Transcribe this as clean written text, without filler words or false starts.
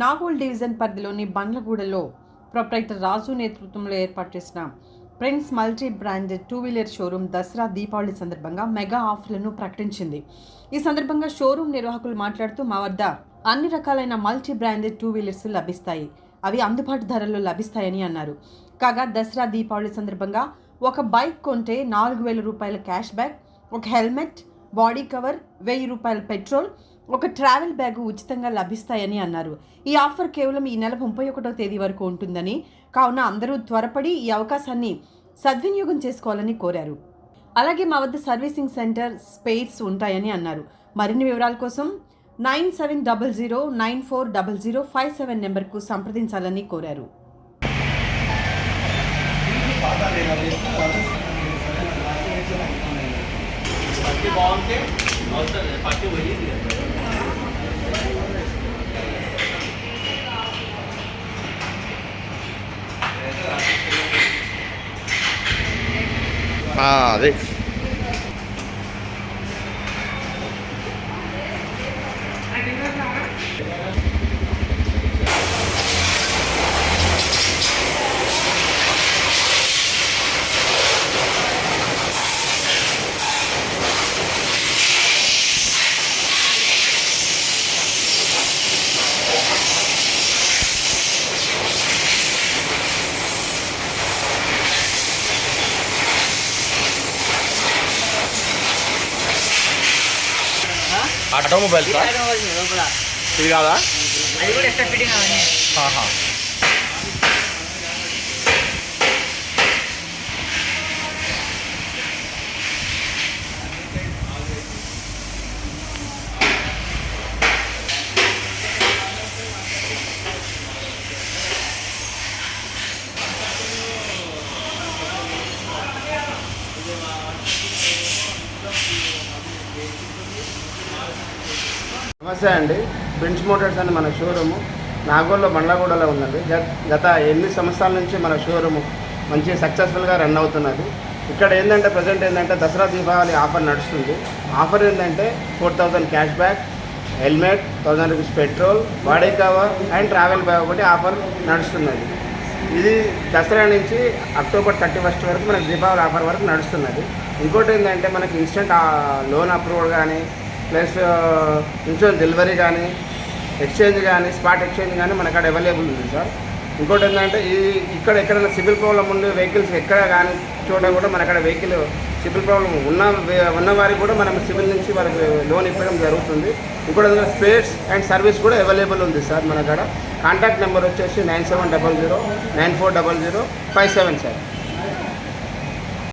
Nagole division పరిధిలోని బండ్లగూడలో proprietor రాజు నేతృత్వంలో ఏర్పాటు చేసిన ప్రిన్స్ మల్టీ బ్రాండెడ్ 2-వీలర్ షోరూమ్ దసరా దీపావళి సందర్భంగా మెగా ఆఫర్లను ప్రకటించింది. ఈ సందర్భంగా షోరూమ్ నిర్వాహకులు మాట్లాడుతూ, మా వద్ద అన్ని రకాలైన మల్టీ బ్రాండెడ్ 2-వీలర్స్ లభిస్తాయి, అవి అందుబాటు ధరల్లో లభిస్తాయని అన్నారు. కాగా దసరా దీపావళి సందర్భంగా ఒక బైక్ కొంటే 4,000 రూపాయల క్యాష్ బ్యాక్, ఒక హెల్మెట్, బాడీ కవర్, 1,000 రూపాయల పెట్రోల్, ఒక ట్రావెల్ బ్యాగ్ ఉచితంగా లభిస్తాయని అన్నారు. ఈ ఆఫర్ కేవలం ఈ నెల 31వ తేదీ వరకు ఉంటుందని, కావున అందరూ త్వరపడి ఈ అవకాశాన్ని సద్వినియోగం చేసుకోవాలని కోరారు. అలాగే మా వద్ద సర్వీసింగ్ సెంటర్, స్పేర్స్ ఉంటాయని అన్నారు. మరిన్ని వివరాల కోసం 9700940057 నెంబర్కు సంప్రదించాలని కోరారు. అదే ఆటోమొబైల్ ఇది కాదా? అది కూడా ఎక్స్ట్రా ఫిట్టింగ్ అవన్నీ. నమస్తే అండి. ప్రిన్స్ మోటార్స్ అని మన షోరూము నాగోల్లో బండ్లగూడలో ఉన్నది. గత 8 సంవత్సరాల నుంచి మన షోరూము మంచి సక్సెస్ఫుల్గా రన్ అవుతున్నది. ఇక్కడ ఏంటంటే ప్రజెంట్ ఏంటంటే దసరా దీపావళి ఆఫర్ నడుస్తుంది. ఆఫర్ ఏంటంటే 4,000 cash back, helmet, 1,000 rupees petrol, body cover and travel bag ఒకటి ఆఫర్ నడుస్తున్నది. ఇది దసరా నుంచి అక్టోబర్ 31 వరకు మనకి దీపావళి ఆఫర్ వరకు నడుస్తున్నది. ఇంకోటి ఏంటంటే మనకి ఇన్స్టెంట్ లోన్ అప్రూవల్ కానీ, ప్లస్ ఇన్సూరెన్స్ డెలివరీ కానీ, ఎక్స్చేంజ్ కానీ, స్పాట్ ఎక్స్చేంజ్ కానీ మన కాడ అవైలబుల్ ఉంది సార్. ఇంకోటి ఏంటంటే ఇక్కడ ఎక్కడైనా సివిల్ ప్రాబ్లం ఉండే వెహికల్స్ ఎక్కడ కానీ చోట కూడా మన కాడ వెహికల్ సివిల్ ప్రాబ్లం ఉన్న వారికి కూడా మనం సివిల్ నుంచి వారికి లోన్ ఇవ్వడం జరుగుతుంది. ఇంకోటి ఏంటంటే స్పేర్స్ అండ్ సర్వీస్ కూడా అవైలబుల్ ఉంది సార్ మన కాడ. కాంటాక్ట్ నెంబర్ వచ్చేసి 9700940057 సార్.